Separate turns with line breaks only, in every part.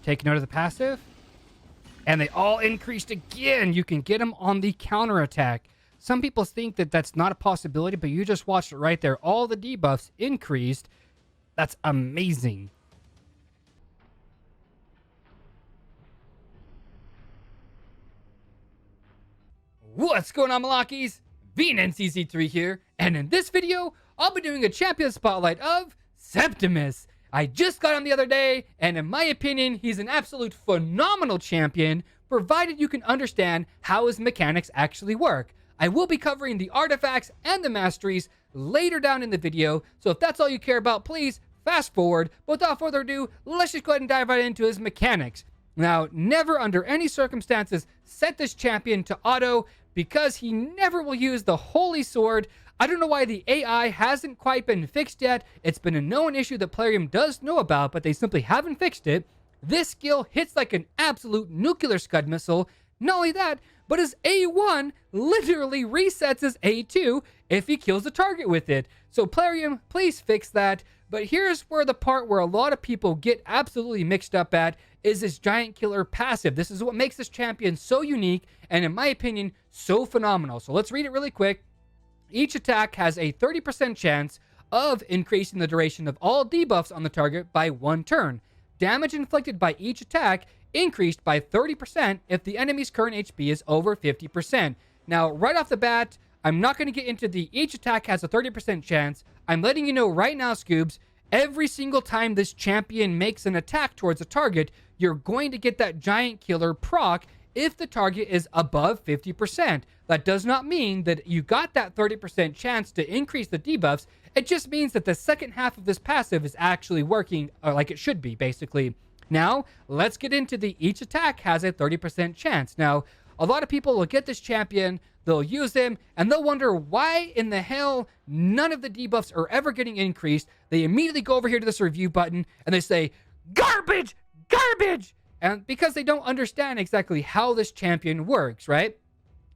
take note of the passive. And they all increased again. You can get them on the counterattack. Some people think that that's not a possibility, but you just watched it right there. All the debuffs increased. That's amazing. What's going on, Malakis? VNCC3 here, and in this video, I'll be doing a champion spotlight of Septimus. I just got him the other day, and in my opinion, he's an absolute phenomenal champion, provided you can understand how his mechanics actually work. I will be covering the artifacts and the masteries later down in the video, so if that's all you care about, please fast forward. But without further ado, let's just go ahead and dive right into his mechanics. Now, never under any circumstances set this champion to auto, because he never will use the Holy Sword. I don't know why the AI hasn't quite been fixed yet. It's been a known issue that Plarium does know about, but they simply haven't fixed it. This skill hits like an absolute nuclear scud missile. Not only that, but his A1 literally resets his A2 if he kills the target with it. So Plarium, please fix that. But here's where the part where a lot of people get absolutely mixed up at is this giant killer passive. This is what makes this champion so unique and, in my opinion, so phenomenal. So let's read it really quick. Each attack has a 30% chance of increasing the duration of all debuffs on the target by 1 turn. Damage inflicted by each attack increased by 30% if the enemy's current HP is over 50%. Now, right off the bat, I'm not going to get into the each attack has a 30% chance. I'm letting you know right now, Scoobs, every single time this champion makes an attack towards a target, you're going to get that giant killer proc if the target is above 50%. That does not mean that you got that 30% chance to increase the debuffs. It just means that the second half of this passive is actually working like it should be, basically. Now, let's get into the each attack has a 30% chance. Now, a lot of people will get this champion, they'll use him, and they'll wonder why in the hell none of the debuffs are ever getting increased. They immediately go over here to this review button, and they say, garbage, garbage! And because they don't understand exactly how this champion works, right?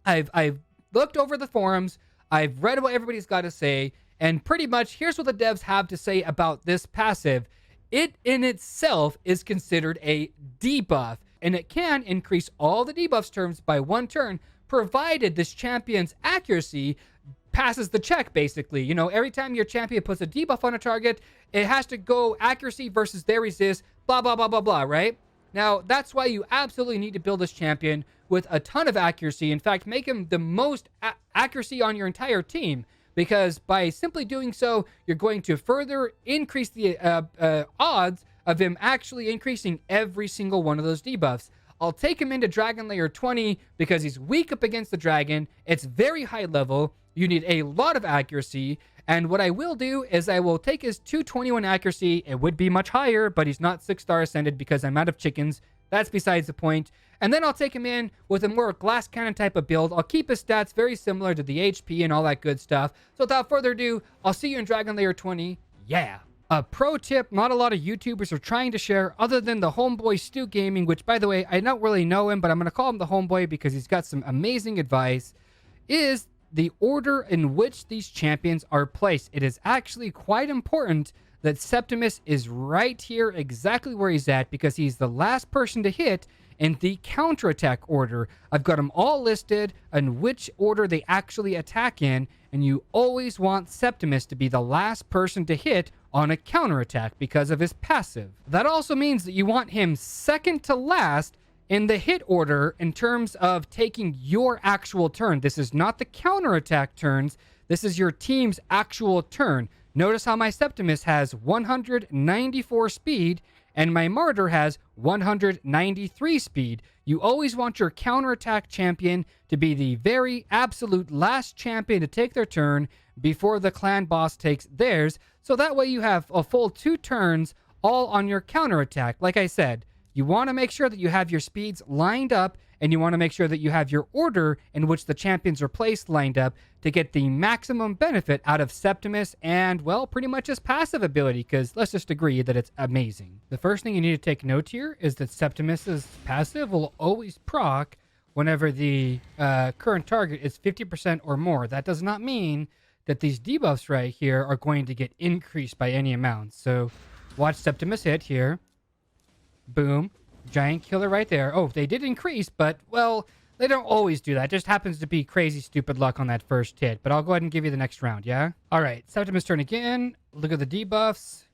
I've looked over the forums, I've read what everybody's got to say, and pretty much here's what the devs have to say about this passive. It in itself is considered a debuff, and it can increase all the debuffs terms by 1 turn, provided this champion's accuracy passes the check, basically. You know, every time your champion puts a debuff on a target, it has to go accuracy versus their resist, blah, blah, blah, blah, blah, right? Now, that's why you absolutely need to build this champion with a ton of accuracy. In fact, make him the most accuracy on your entire team, because by simply doing so, you're going to further increase the odds of him actually increasing every single one of those debuffs. I'll take him into Dragon Layer 20 because he's weak up against the dragon. It's very high level. You need a lot of accuracy. And what I will do is I will take his 221 accuracy. It would be much higher, but he's not 6-star ascended because I'm out of chickens. That's besides the point. And then I'll take him in with a more glass cannon type of build. I'll keep his stats very similar to the HP and all that good stuff. So without further ado, I'll see you in Dragon Layer 20. Yeah. A pro tip not a lot of YouTubers are trying to share other than the homeboy Stu Gaming, which, by the way, I don't really know him, but I'm going to call him the homeboy because he's got some amazing advice, is the order in which these champions are placed. It is actually quite important that Septimus is right here exactly where he's at, because he's the last person to hit in the counterattack order. I've got them all listed and which order they actually attack in, and you always want Septimus to be the last person to hit on a counterattack because of his passive. That also means that you want him second to last in the hit order in terms of taking your actual turn. This is not the counterattack turns. This is your team's actual turn. Notice how my Septimus has 194 speed and my Martyr has 193 speed. You always want your counterattack champion to be the very absolute last champion to take their turn before the clan boss takes theirs. So that way you have a full 2 turns all on your counterattack. Like I said, you want to make sure that you have your speeds lined up, and you want to make sure that you have your order in which the champions are placed lined up to get the maximum benefit out of Septimus and, well, pretty much his passive ability, because let's just agree that it's amazing. The first thing you need to take note here is that Septimus's passive will always proc whenever the current target is 50% or more. That does not mean that these debuffs right here are going to get increased by any amount. So watch Septimus hit here. Boom. Giant killer right there. Oh, they did increase, but, well, they don't always do that. It just happens to be crazy stupid luck on that first hit. But I'll go ahead and give you the next round, yeah? All right, Septimus turn again. Look at the debuffs.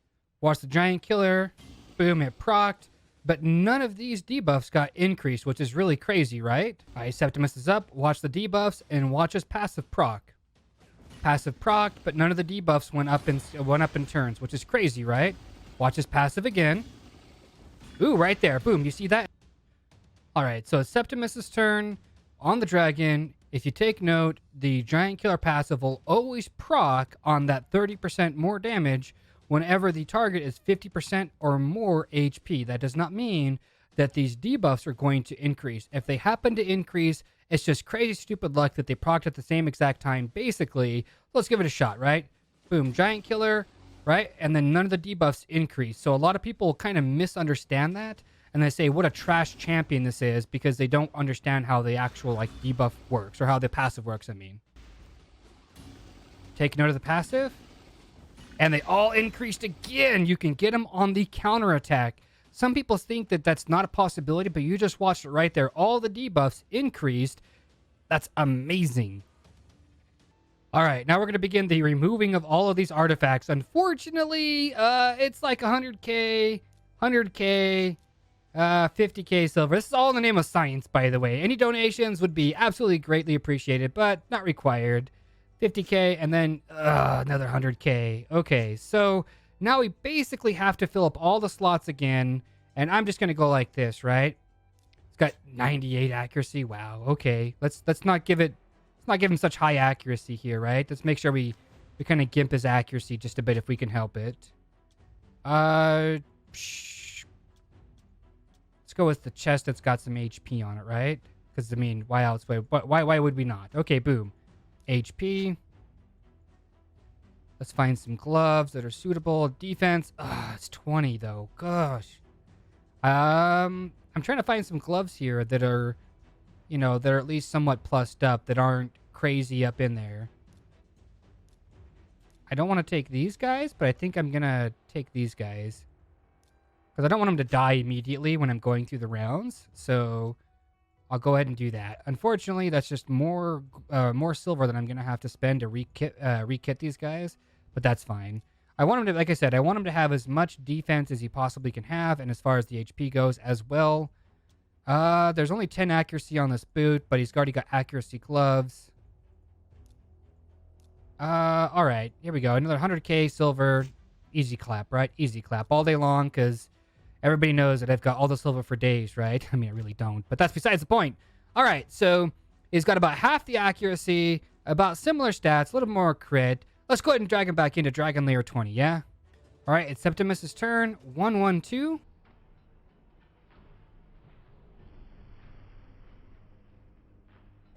Watch the giant killer. Boom, it procced. But none of these debuffs got increased, which is really crazy, right? All right, Septimus is up. Watch the debuffs and watch his passive proc. Passive proc, but none of the debuffs went up in turns, which is crazy, right? Watch his passive again. Ooh, right there. Boom, you see that? All right, so it's Septimus's turn on the dragon. If you take note, the giant killer passive will always proc on that 30% more damage whenever the target is 50% or more HP. That does not mean that these debuffs are going to increase. If they happen to increase, it's just crazy stupid luck that they procced at the same exact time. Basically, let's give it a shot, right? Boom, giant killer, right? And then none of the debuffs increase. So a lot of people kind of misunderstand that. And they say what a trash champion this is because they don't understand how the actual like debuff works or how the passive works, I mean. Take note of the passive. And they all increased again. You can get them on the counterattack. Some people think that that's not a possibility, but you just watched it right there. All the debuffs increased. That's amazing. All right, now we're going to begin the removing of all of these artifacts. Unfortunately, it's like 100k, 100k, 50k silver. This is all in the name of science, by the way. Any donations would be absolutely greatly appreciated, but not required. 50k and then another 100k. Okay, so now we basically have to fill up all the slots again, and I'm just going to go like this, right? It's got 98 accuracy. Wow, okay. Let's not give it... Let's not give him such high accuracy here, right? Let's make sure we kind of gimp his accuracy just a bit if we can help it. Let's go with the chest that's got some HP on it, right? Because, I mean, why else? Why would we not? Okay, boom. HP. Let's find some gloves that are suitable. Defense. It's 20, though. Gosh. I'm trying to find some gloves here that are... You know, they're at least somewhat plussed up, that aren't crazy up in there. I don't want to take these guys, but I think I'm going to take these guys. Because I don't want them to die immediately when I'm going through the rounds. So I'll go ahead and do that. Unfortunately, that's just more silver that I'm going to have to spend to re-kit these guys. But that's fine. I want him to, like I said, I want him to have as much defense as he possibly can have. And as far as the HP goes as well. There's only 10 accuracy on this boot, but he's already got accuracy gloves. All right, here we go. Another 100k silver. Easy clap, right? Easy clap all day long, because everybody knows that I've got all the silver for days, right? I mean, I really don't, but that's besides the point. All right, so he's got about half the accuracy, about similar stats, a little more crit. Let's go ahead and drag him back into Dragon Layer 20, yeah? All right, it's Septimus' turn. 1-1-2.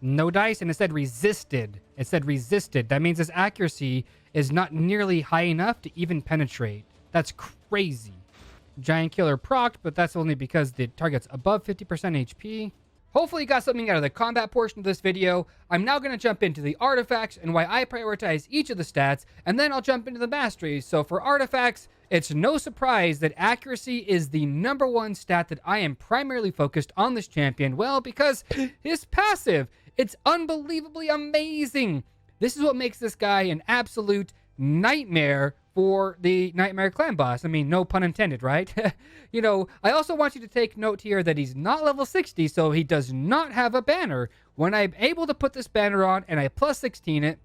No dice, and it said resisted. It said resisted. That means his accuracy is not nearly high enough to even penetrate. That's crazy. Giant killer procced, but that's only because the target's above 50% HP. Hopefully you got something out of the combat portion of this video. I'm now going to jump into the artifacts and why I prioritize each of the stats, and then I'll jump into the masteries. So for artifacts, it's no surprise that accuracy is the #1 stat that I am primarily focused on this champion. Well, because his passive, it's unbelievably amazing. This is what makes this guy an absolute nightmare for the Nightmare Clan boss. I mean, no pun intended, right? You know, I also want you to take note here that he's not level 60, so he does not have a banner. When I'm able to put this banner on and I plus 16 it,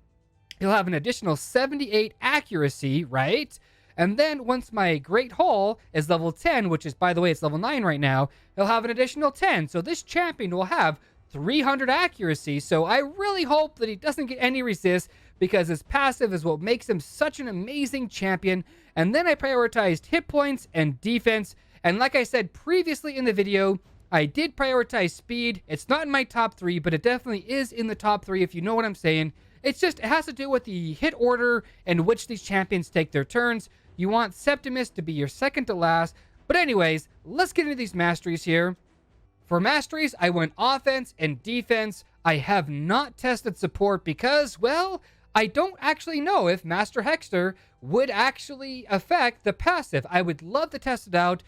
he'll have an additional 78 accuracy, right? And then once my Great Hall is level 10, which is, by the way, it's level 9 right now, he'll have an additional 10. So this champion will have 300 accuracy. So I really hope that he doesn't get any resist, because his passive is what makes him such an amazing champion. And then I prioritized hit points and defense. And like I said previously in the video, I did prioritize speed. It's not in my top 3, but it definitely is in the top 3, if you know what I'm saying. It's just, it has to do with the hit order in which these champions take their turns. You want Septimus to be your second to last. But anyways, let's get into these masteries here. For masteries, I went offense and defense. I have not tested support because, well, I don't actually know if Master Hexter would actually affect the passive. I would love to test it out,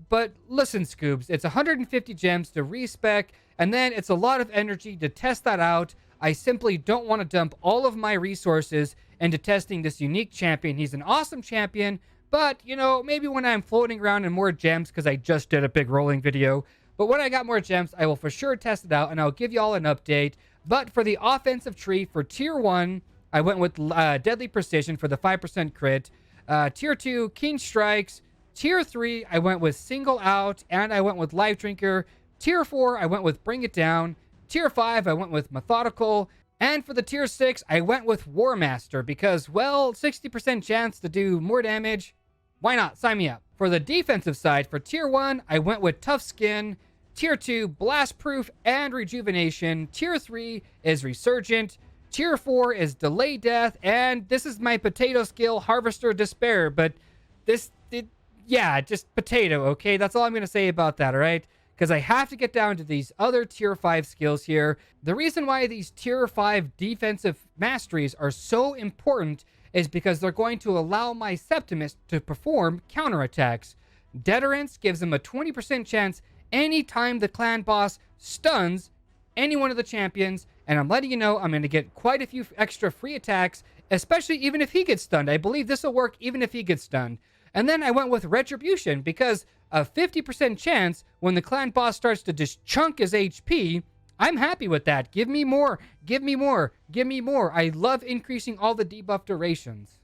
But listen, Scoobs, it's 150 gems to respec, and then it's a lot of energy to test that out. I simply don't want to dump all of my resources into testing this unique champion. He's an awesome champion, but, you know, maybe when I'm floating around in more gems, because I just did a big rolling video, but when I got more gems, I will for sure test it out, and I'll give you all an update. But for the offensive tree, for Tier 1, I went with Deadly Precision for the 5% crit. Tier 2, Keen Strikes. Tier 3, I went with Single Out, and I went with Life Drinker. Tier 4, I went with Bring It Down. Tier 5, I went with Methodical. And for the Tier 6, I went with War Master because, well, 60% chance to do more damage. Why not? Sign me up. For the defensive side, for Tier 1, I went with Tough Skin. Tier 2, Blast Proof and Rejuvenation. Tier 3 is Resurgent. Tier 4 is Delay Death. And this is my potato skill, Harvester Despair. But yeah, just potato, okay? That's all I'm going to say about that, all right? Because I have to get down to these other Tier 5 skills here. The reason why these Tier 5 defensive masteries are so important is because they're going to allow my Septimus to perform counterattacks. Deterrence gives him a 20% chance anytime the clan boss stuns any one of the champions, and I'm letting you know I'm going to get quite a few extra free attacks, especially even if he gets stunned. I believe this will work even if he gets stunned. And then I went with Retribution because a 50% chance when the clan boss starts to just chunk his HP, I'm happy with that. Give me more, give me more, give me more. I love increasing all the debuff durations.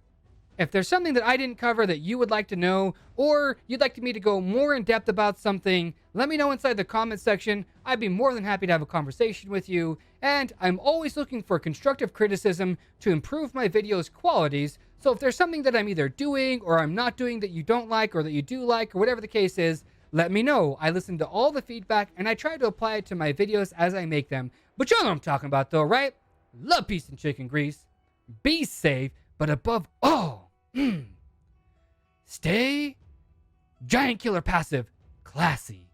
If there's something that I didn't cover that you would like to know, or you'd like me to go more in depth about something, let me know inside the comment section. I'd be more than happy to have a conversation with you. And I'm always looking for constructive criticism to improve my video's qualities. So if there's something that I'm either doing or I'm not doing that you don't like or that you do like or whatever the case is, let me know. I listen to all the feedback and I try to apply it to my videos as I make them. But you know what I'm talking about though, right? Love, peace, and chicken grease. Be safe, but above all, stay Giant Killer Passive classy.